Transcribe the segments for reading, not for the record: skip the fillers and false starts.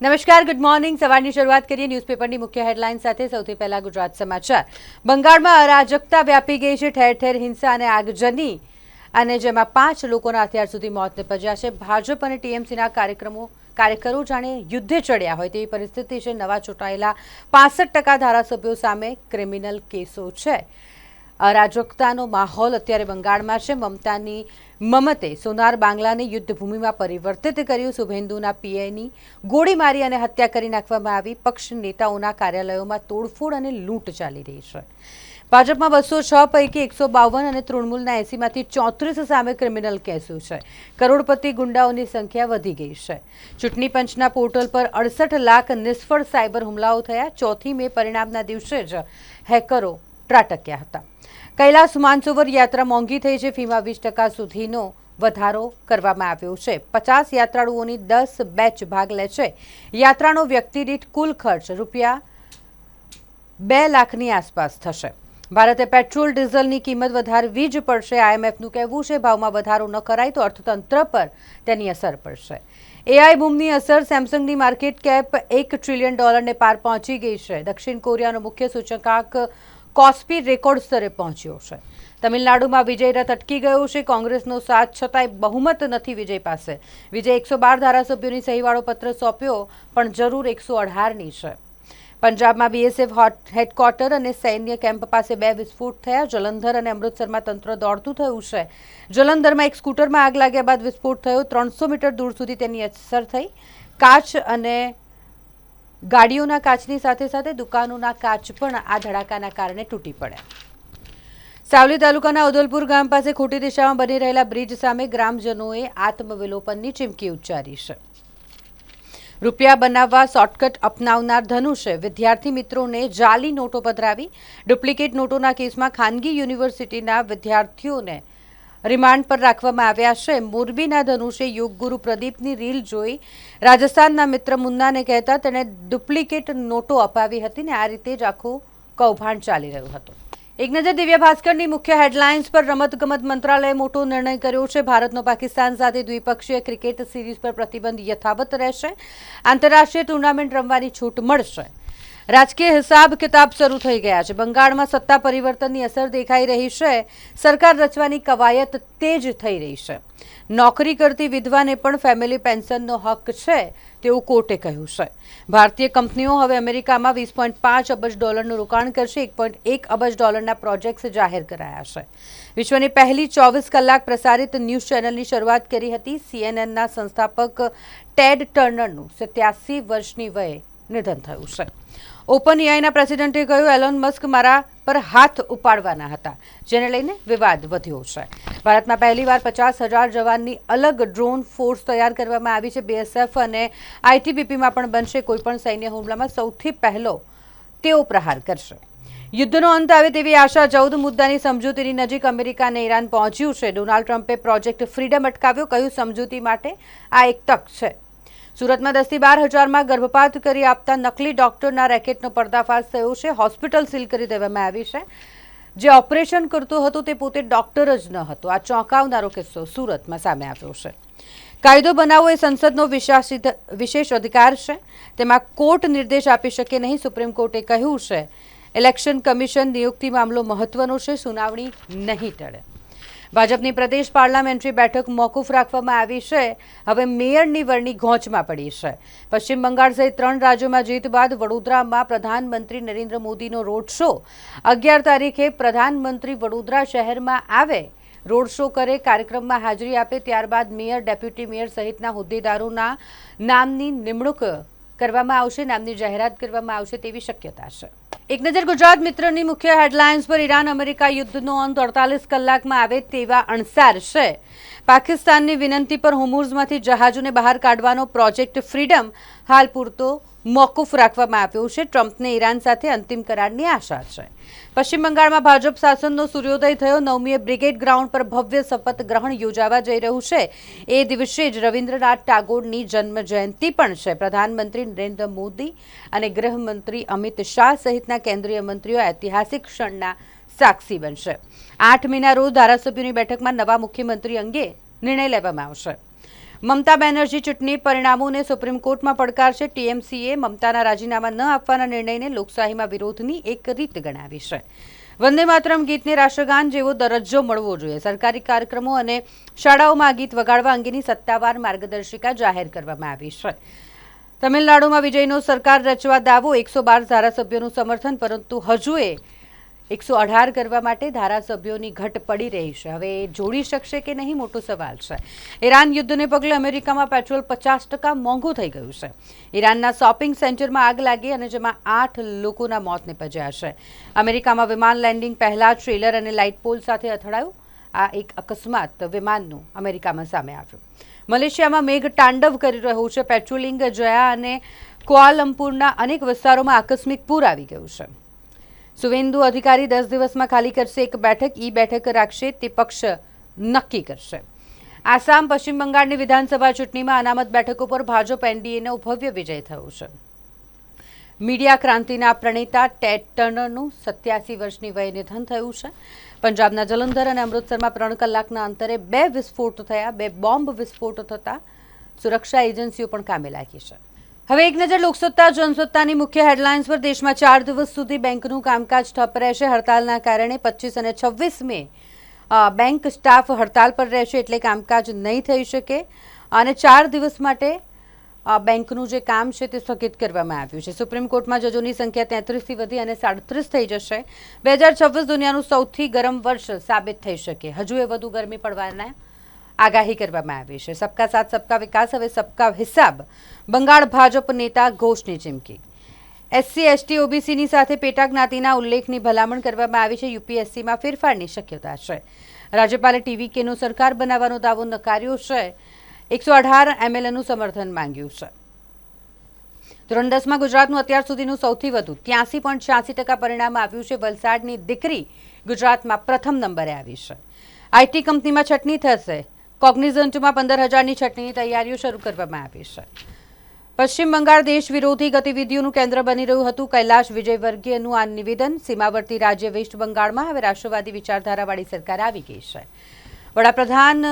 નમસ્કાર, good morning. સવારની શરૂઆત કરીએ ન્યૂઝપેપરની મુખ્ય હેડલાઇન સાથે. સૌથી પહેલા ગુજરાત સમાચાર. બંગાળમાં અરાજકતા વ્યાપી ગઈ છે. ઠેર ઠેર હિંસા અને આગજની, અને જેમાં 5 લોકોના અત્યાર સુધી મોત નિપજ્યા છે. ભાજપ અને ટીએમસીના કાર્યકરો જાણે યુદ્ધે ચડ્યા હોય તેવી પરિસ્થિતિ છે. નવા ચૂંટાયેલા 65% ધારાસભ્યો સામે ક્રિમિનલ કેસો છે. અરાજકતાનો માહોલ અત્યારે બંગાળમાં છે. મમતે સોનાર બાંગ્લાને યુદ્ધભૂમિમાં પરિવર્તિત કર્યું. શુભેન્દુના પીએની ગોળી મારી અને હત્યા કરી નાખવામાં આવી. પક્ષ નેતાઓના કાર્યાલયોમાં તોડફોડ અને લૂંટ ચાલી રહી છે. ભાજપમાં 206 પૈકી 152 અને તૃણમૂલના 80માંથી 34 સામે ક્રિમિનલ કેસો છે. કરોડપતિ ગુંડાઓની સંખ્યા વધી ગઈ છે. ચૂંટણી પંચના પોર્ટલ પર 68 લાખ નિષ્ફળ સાયબર હુમલાઓ થયા. 4 મે પરિણામના દિવસે જ હેકરો ત્રાટક્યા હતા. કૈલાસ માનસરોવર યાત્રા મોંઘી થઈ છે. ફીમાં 20% સુધીનો વધારો કરવામાં આવ્યો છે. 50 યાત્રાળુઓની 10 બેચ ભાગ લે છે. યાત્રાનો વ્યક્તિ દીઠ કુલ ખર્ચ રૂપિયા 2 લાખની આસપાસ થશે. ભારતે પેટ્રોલ ડીઝલની કિંમત વધારવી જ પડશે. આઈએમએફનું કહેવું છે ભાવમાં વધારો ન કરાય તો અર્થતંત્ર પર તેની અસર પડશે. એઆઈ બૂમની અસર. સેમસંગની માર્કેટ કેપ $1 ટ્રિલિયન પાર પહોંચી ગઈ છે. દક્ષિણ કોરિયાનો મુખ્ય સૂચકાંક કોસ્પી રેકોર્ડ સ્તરે પહોંચ્યો છે. તમિલનાડુમાં વિજય રથ અટકી ગયો છે. કોંગ્રેસનો સાથ છતાંય બહુમત નથી વિજય પાસે. વિજય 112 ધારાસભ્યોની સહીવાળો પત્ર સોંપ્યો, પણ જરૂર 118ની છે. પંજાબમાં બીએસએફ હેડક્વાર્ટર અને સૈન્ય કેમ્પ પાસે 2 વિસ્ફોટ થયા. જલંધર અને અમૃતસરમાં તંત્ર દોડતું થયું છે. જલંધરમાં એક સ્કૂટરમાં આગ લાગ્યા બાદ વિસ્ફોટ થયો. 300 મીટર દૂર સુધી તેની અસર થઈ. કાચ અને ગાડીઓના કાચની સાથે સાથે દુકાનોના કાચ પણ આ ધડાકાના કારણે તૂટી પડ્યા. સાવલી તાલુકાના ઉદલપુર ગામ પાસે ખોટી દિશામાં બની રહેલા બ્રિજ સામે ગ્રામજનોએ આત્મવિલોપનની ચીમકી ઉચ્ચારી છે. રૂપિયા બનાવવા શોર્ટકટ અપનાવનાર ધનુષે વિદ્યાર્થી મિત્રોને જાલી નોટો પધરાવી. ડુપ્લિકેટ નોટોના કેસમાં ખાનગી યુનિવર્સિટીના વિદ્યાર્થીઓને રિમાન્ડ પર રાખવામાં આવ્યા છે. મોરબીના ધનુષે યોગગુરુ પ્રદીપની રીલ જોઈ રાજસ્થાનના મિત્ર મુન્નાને કહેતા તેણે ડુપ્લિકેટ નોટો અપાવી હતી ને આ રીતે જ આખું કૌભાંડ ચાલી રહ્યું હતું. એક નજર દિવ્ય ભાસ્કરની મુખ્ય હેડલાઇન્સ પર. રમતગમત મંત્રાલયે મોટો નિર્ણય કર્યો છે. ભારતનો પાકિસ્તાન સાથે દ્વિપક્ષીય ક્રિકેટ સિરીઝ પર પ્રતિબંધ યથાવત રહેશે. આંતરરાષ્ટ્રીય ટુર્નામેન્ટ રમવાની છૂટ મળશે. રાજકીય હિસાબ કિતાબ શરૂ થઈ ગયા છે. બંગાળમાં સત્તા પરિવર્તનની અસર દેખાઈ રહી છે. સરકાર રચવાની કવાયત તેજ થઈ રહી છે. નોકરી કરતી વિધવાને પણ ફેમિલી પેન્શનનો હક છે તેવું કોર્ટે કહ્યું છે. ભારતીય કંપનીઓ હવે અમેરિકામાં $20.5 અબજ રોકાણ કરશે. $1.1 અબજ પ્રોજેક્ટ્સ જાહેર કરાયા છે. વિશ્વની પહેલી 24 કલાક પ્રસારિત ન્યૂઝ ચેનલની શરૂઆત કરી હતી. સીએનએનના સંસ્થાપક ટેડ ટર્નરનું 87 વર્ષની વયે નિધન થયું છે. ઓપન એઆઈના પ્રેસિડેન્ટે કહ્યું એલોન મસ્ક મારા પર હાથ ઉપાડવાના હતા, જેને લઈને વિવાદ વધ્યો છે. ભારતમાં પહેલીવાર 50,000 જવાનની અલગ ડ્રોન ફોર્સ તૈયાર કરવામાં આવી છે. બીએસએફ અને આઈટીબીપીમાં પણ બનશે. કોઈપણ સૈન્ય હુમલામાં સૌથી પહેલો તેઓ પ્રહાર કરશે. યુદ્ધનો અંત આવે તેવી આશા. 14 મુદ્દાની સમજૂતીની નજીક અમેરિકા અને ઈરાન પહોંચ્યું છે. ડોનાલ્ડ ટ્રમ્પે પ્રોજેક્ટ ફ્રીડમ અટકાવ્યો. કહ્યું સમજૂતી માટે આ એક તક છે. સુરતમાં 10 થી 12 હજારમાં ગર્ભપાત કરી આપતા નકલી ડોક્ટરના રેકેટનો પર્દાફાશ થયો છે. હોસ્પિટલ સીલ કરી દેવામાં આવી છે. જે ઓપરેશન કરતો હતો તે પોતે ડોક્ટર જ ન હતો. આ ચોંકાવનારો કિસ્સો સુરતમાં સામે આવ્યો છે. કાયદો બનાવવો એ સંસદનો વિશેષ અધિકાર છે. તેમાં કોર્ટ નિર્દેશ આપી શકે નહીં. સુપ્રીમ કોર્ટે કહ્યું છે ઇલેક્શન કમિશન નિયુક્તિ મામલો મહત્વનો છે. સુનાવણી નહીં ટળે. ભાજપની પ્રદેશ પાર્લામેન્ટરી બેઠક મોકૂફ રાખવામાં આવી છે. હવે મેયરની વરણી ઘોંચમાં પડી છે. પશ્ચિમ બંગાળ સહિત 3 રાજ્યોમાં જીત બાદ વડોદરામાં પ્રધાનમંત્રી નરેન્દ્ર મોદીનો રોડ શો. 11 તારીખે પ્રધાનમંત્રી વડોદરા શહેરમાં આવે, રોડ શો કરે, કાર્યક્રમમાં હાજરી આપે, ત્યારબાદ મેયર, ડેપ્યુટી મેયર સહિતના હોદ્દેદારોના નામની નિમણૂક કરવામાં આવશે, નામની જાહેરાત કરવામાં આવશે તેવી શક્યતા છે. એક નજર ગુજરાત મિત્રની મુખ્ય હેડલાઇન્સ પર. ઈરાન અમેરિકા યુદ્ધનો અંત 48 કલાકમાં આવે તેવા અણસાર છે. પાકિસ્તાનની વિનંતી પર હોર્મુઝમાંથી જહાજોને બહાર કાઢવાનો પ્રોજેક્ટ ફ્રીડમ હાલ પૂરતો મોકૂફ રાખવામાં આવ્યો છે. ટ્રમ્પને ઈરાન સાથે અંતિમ કરારની આશા છે. પશ્ચિમ બંગાળમાં ભાજપ શાસનનો સૂર્યોદય થયો. 9મીએ બ્રિગેડ ગ્રાઉન્ડ પર ભવ્ય શપથ ગ્રહણ યોજાવા જઈ રહ્યું છે. એ દિવસે જ રવિન્દ્રનાથ ટાગોરની જન્મ જયંતિ પણ છે. પ્રધાનમંત્રી નરેન્દ્ર મોદી અને ગૃહમંત્રી અમિત શાહ સહિતના કેન્દ્રીય મંત્રીઓ ઐતિહાસિક ક્ષણના સાક્ષી બનશે. 8 મેના રોજ ધારાસભ્યોની બેઠકમાં નવા મુખ્યમંત્રી અંગે નિર્ણય લેવામાં આવશે. મમતા બેનર્જી ચૂંટણી પરિણામોને સુપ્રીમ કોર્ટમાં પડકારશે. ટીએમસીએ મમતાના રાજીનામા ન આપવાના નિર્ણયને લોકશાહીમાં વિરોધની એક રીત ગણાવી છે. વંદે માતરમ ગીતને રાષ્ટ્રગાન જેવો દરજ્જો મળવો જોઈએ. સરકારી કાર્યક્રમો અને શાળાઓમાં આ ગીત વગાડવા અંગેની સત્તાવાર માર્ગદર્શિકા જાહેર કરવામાં આવી છે. તમિલનાડુમાં વિજયનો સરકાર રચવા દાવો, 112 ધારાસભ્યોનું સમર્થન, પરંતુ હજુએ 118 કરવા માટે ધારાસભ્યોની ઘટ પડી રહી છે. હવે જોડી શકશે કે નહીં, મોટો સવાલ છે. ઈરાન યુદ્ધને પગલે અમેરિકામાં પેટ્રોલ 50% મોંઘું થઈ ગયું છે. ઈરાનના શોપિંગ સેન્ટરમાં આગ લાગી અને જેમાં 8 લોકોના મોત નિપજ્યા છે. અમેરિકામાં વિમાન લેન્ડિંગ પહેલા ટ્રેલર અને લાઇટ પોલ સાથે અથડાયું. આ એક અકસ્માત વિમાનનું અમેરિકામાં સામે આવ્યું. મલેશિયામાં મેઘ તાંડવ કરી રહ્યું છે. પેટ્રોલિંગ જયા અને કુઆલમપુરના અનેક વિસ્તારોમાં આકસ્મિક પૂર આવી ગયું છે. સુવેન્દુ અધિકારી 10 દિવસમાં ખાલી કરશે એક બેઠક. બેઠક રાખશે તે પક્ષ નક્કી કરશે. આસામ, પશ્ચિમ બંગાળની વિધાનસભા ચૂંટણીમાં અનામત બેઠકો પર ભાજપ એનડીએનો ભવ્ય વિજય થયો છે. મીડિયા ક્રાંતિના પ્રણેતા ટેડ ટર્નરનું 87 વર્ષની વયે નિધન થયું છે. પંજાબના જલંધર અને અમૃતસરમાં 3 કલાકના અંતરે 2 વિસ્ફોટ થયા. 2 બોમ્બ વિસ્ફોટ થતા સુરક્ષા એજન્સીઓ પણ કામે લાગી છે. હવે એક નજર લોકસત્તા જનસત્તાની મુખ્ય હેડલાઇન્સ પર. દેશમાં 4 દિવસ સુધી બેંકનું કામકાજ ઠપ રહેશે. હડતાલના કારણે 25 અને 26 મે બેંક સ્ટાફ હડતાલ પર રહેશે, એટલે કામકાજ નહીં થઈ શકે અને 4 દિવસ માટે બેંકનું જે કામ છે તે સ્થગિત કરવામાં આવ્યું છે. સુપ્રીમ કોર્ટમાં જજોની સંખ્યા 33થી વધી અને 37 થઈ જશે. 2026 દુનિયાનું સૌથી ગરમ વર્ષ સાબિત થઈ શકે. હજુ વધુ ગરમી પડવાના આગાહી કરવામાં આવી છે. સબકા સાથ સબકા વિકાસ, હવે સબકા હિસાબ. બંગાળ ભાજપ નેતા ઘોષની ચીમકી. એસસી, એસટી, ઓબીસીની સાથે પેટા જ્ઞાતિના ઉલ્લેખની ભલામણ કરવામાં આવી છે. યુપીએસસીમાં ફેરફારની શક્યતા છે. રાજ્યપાલે ટીવીકેનો સરકાર બનાવવાનો દાવો નકાર્યો છે. 118 એમએલએનું સમર્થન માંગ્યું છે. ધોરણ 10માં ગુજરાતનું અત્યાર સુધીનું સૌથી વધુ 83.86% પરિણામ આવ્યું છે. વલસાડની દીકરી ગુજરાતમાં પ્રથમ નંબરે આવી છે. આઈટી કંપનીમાં છટણી થશે. કોગ્નિઝન્ટમાં 15,000ની છટણીની તૈયારીઓ શરૂ કરવામાં આવી છે. પશ્ચિમ બંગાળ દેશ વિરોધી ગતિવિધિઓનું કેન્દ્ર બની રહ્યું હતું. કૈલાશ વિજયવર્ગીયનું આ નિવેદન. સીમાવર્તી રાજ્ય વેસ્ટ બંગાળમાં હવે રાષ્ટ્રવાદી વિચારધારાવાળી સરકાર આવી ગઈ છે. વડાપ્રધાન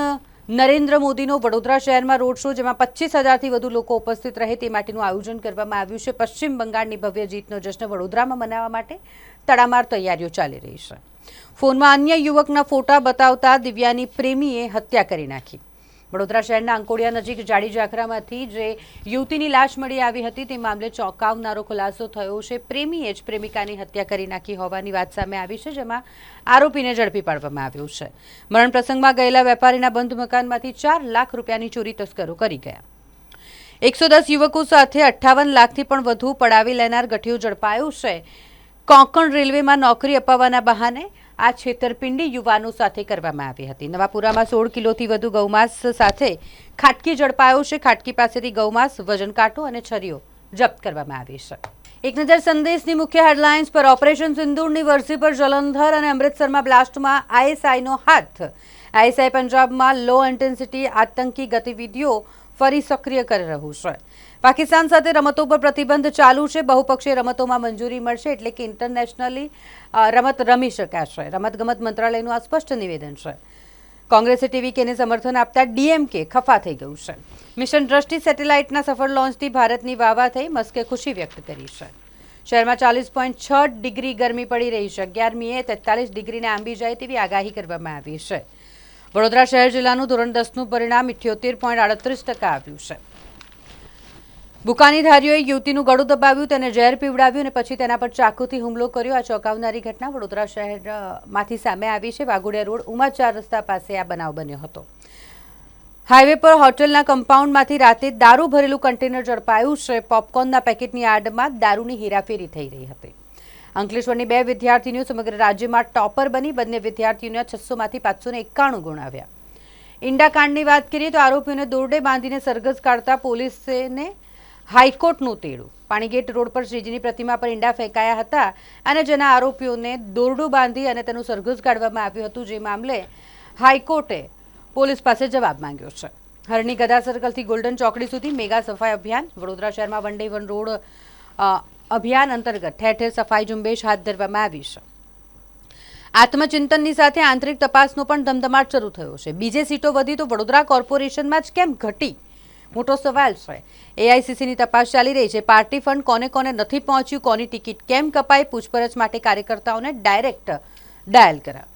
નરેન્દ્ર મોદીનો વડોદરા શહેરમાં રોડ શો, જેમાં 25,000થી વધુ લોકો ઉપસ્થિત રહે તે માટેનું આયોજન કરવામાં આવ્યું છે. પશ્ચિમ બંગાળની ભવ્ય જીતનો જશ્ન વડોદરામાં મનાવવા માટે તડામાર તૈયારીઓ ચાલી રહી છે. ફોનમાં અન્ય યુવકના ફોટા બતાવતા દિવ્યાની પ્રેમીએ હત્યા કરી નાખી. વડોદરા શહેરના અંકોડિયા નજીક જાડી ઝાખરામાંથી જે યુવતીની લાશ મળી આવી હતી તે મામલે ચોંકાવનારો ખુલાસો થયો છે. પ્રેમીએ જ પ્રેમિકાની હત્યા કરી નાખી હોવાની વાત સામે આવી છે, જેમાં આરોપીને ઝડપી પાડવામાં આવ્યો છે. મરણ પ્રસંગમાં ગયેલા વેપારીના બંધ મકાનમાંથી 4 લાખ રૂપિયાની ચોરી તસ્કરો કરી ગયા. 110 યુવકો સાથે 58 લાખથી પણ વધુ પડાવી લેનાર ગઠિયો ઝડપાયો છે. કોંકણ રેલવેમાં નોકરી અપાવવાના બહાને આ છેતરપિંડી યુવાનો સાથે કરવામાં આવી હતી. નવાપુરામાં 16 કિલોથી વધુ ગૌમાંસ સાથે ખાટકી ઝડપાયો છે. ખાટકી પાસેથી ગૌમાંસ, વજન કાંટો અને છરીઓ જપ્ત કરવામાં આવી છે. એક નજર સંદેશની મુખ્ય હેડલાઇન્સ પર. ઓપરેશન સિંદૂરની વર્ષી પર જલંધર અને અમૃતસરમાં બ્લાસ્ટમાં આઈએસઆઈનો હાથ. આઈએસઆઈ પંજાબમાં લો ઇન્ટેન્સિટી આતંકી ગતિવિધિઓ ફરી સક્રિય કરી રહ્યું છે. પાકિસ્તાન સાથે રમતો પર પ્રતિબંધ ચાલુ છે. બહુપક્ષીય રમતોમાં મંજૂરી મળશે એટલે કે ઇન્ટરનેશનલી રમત રમી શકાશે. રમતગમત મંત્રાલયનું આ સ્પષ્ટ નિવેદન છે. કોંગ્રેસે ટીવીકેને સમર્થન આપતા ડીએમકે ખફા થઈ ગયું છે. મિશન દ્રષ્ટિ સેટેલાઇટના સફળ લોન્ચથી ભારતની વાવા થઈ. મસ્કે ખુશી વ્યક્ત કરી છે. શહેરમાં 40.6 ડિગ્રી ગરમી પડી રહી છે. 11મીએ 43 ડિગ્રીને આંબી જાય તેવી આગાહી કરવામાં આવી છે. વડોદરા શહેર જિલ્લાનું ધોરણ 10નું પરિણામ 78.38% આવ્યું છે. બુકાનીધારીઓએ યુવતીનું ગળું દબાવ્યું, તેને ઝેર પીવડાવ્યું અને પછી તેના પર ચાકુથી હુમલો કર્યો. આ ચોંકાવનારી ઘટના વડોદરા શહેરમાંથી સામે આવી છે. વાઘોડિયા રોડ ઉમા 4 રસ્તા પાસે આ બનાવ બન્યો હતો. હાઈવે પર હોટલના કમ્પાઉન્ડમાંથી રાતે દારૂ ભરેલું કન્ટેનર ઝડપાયું છે. પોપકોર્નના પેકેટની આડમાં દારૂની હેરાફેરી થઈ રહી હતી. અંકલેશ્વરની 2 વિદ્યાર્થીનીઓ સમગ્ર રાજ્યમાં ટોપર બની. બંને વિદ્યાર્થીઓના 600માંથી 591 ગુણ આવ્યા. ઈંડાકાંડની વાત કરીએ તો આરોપીઓને દોરડે બાંધીને સરઘસ કાઢતા પોલીસને હાઈકોર્ટનું તેડું. પાણીગેટ રોડ પર શ્રીજીની પ્રતિમા પર ઈંડા ફેંકાયા હતા અને જેના આરોપીઓને દોરડું બાંધી અને તેનું સરઘસ કાઢવામાં આવ્યું હતું. જે મામલે હાઈકોર્ટે પોલીસ પાસે જવાબ માંગ્યો છે. હરણી ગદા સર્કલથી ગોલ્ડન ચોકડી સુધી મેગા સફાઈ અભિયાન. વડોદરા શહેરમાં વન ડે વન રોડ અભિયાન અંતર્ગત ઠેર ઠેર સફાઈ ઝુંબેશ હાથ ધરવામાં આવી છે. આત્મચિંતનની સાથે આંતરિક તપાસનો પણ ધમધમાટ શરૂ થયો છે. બીજે સીટો વધી તો વડોદરા કોર્પોરેશનમાં જ કેમ ઘટી? મોટો સવાલ છે. એઆઈસીસીની તપાસ ચાલી રહી છે. પાર્ટી ફંડ કોને કોને નથી પહોંચ્યું, કોની ટિકિટ કેમ કપાઈ, પૂછપરછ માટે કાર્યકર્તાઓને ડાયરેક્ટ ડાયલ કરાવ.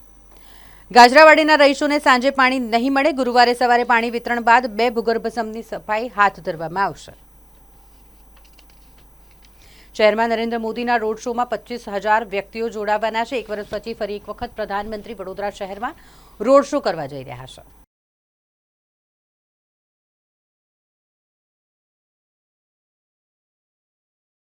ગાજરાવાડીના રહીશોને સાંજે પાણી નહીં મળે. ગુરુવારે સવારે પાણી વિતરણ બાદ 2 ભૂગર્ભ સમ્પની સફાઈ હાથ ધરવામાં આવશે. શહેરમાં નરેન્દ્ર મોદીના રોડ શોમાં 25,000 વ્યક્તિઓ જોડાવાના છે. 1 વર્ષ પછી ફરી એક વખત પ્રધાનમંત્રી વડોદરા શહેરમાં રોડ શો કરવા જઈ રહ્યા છે.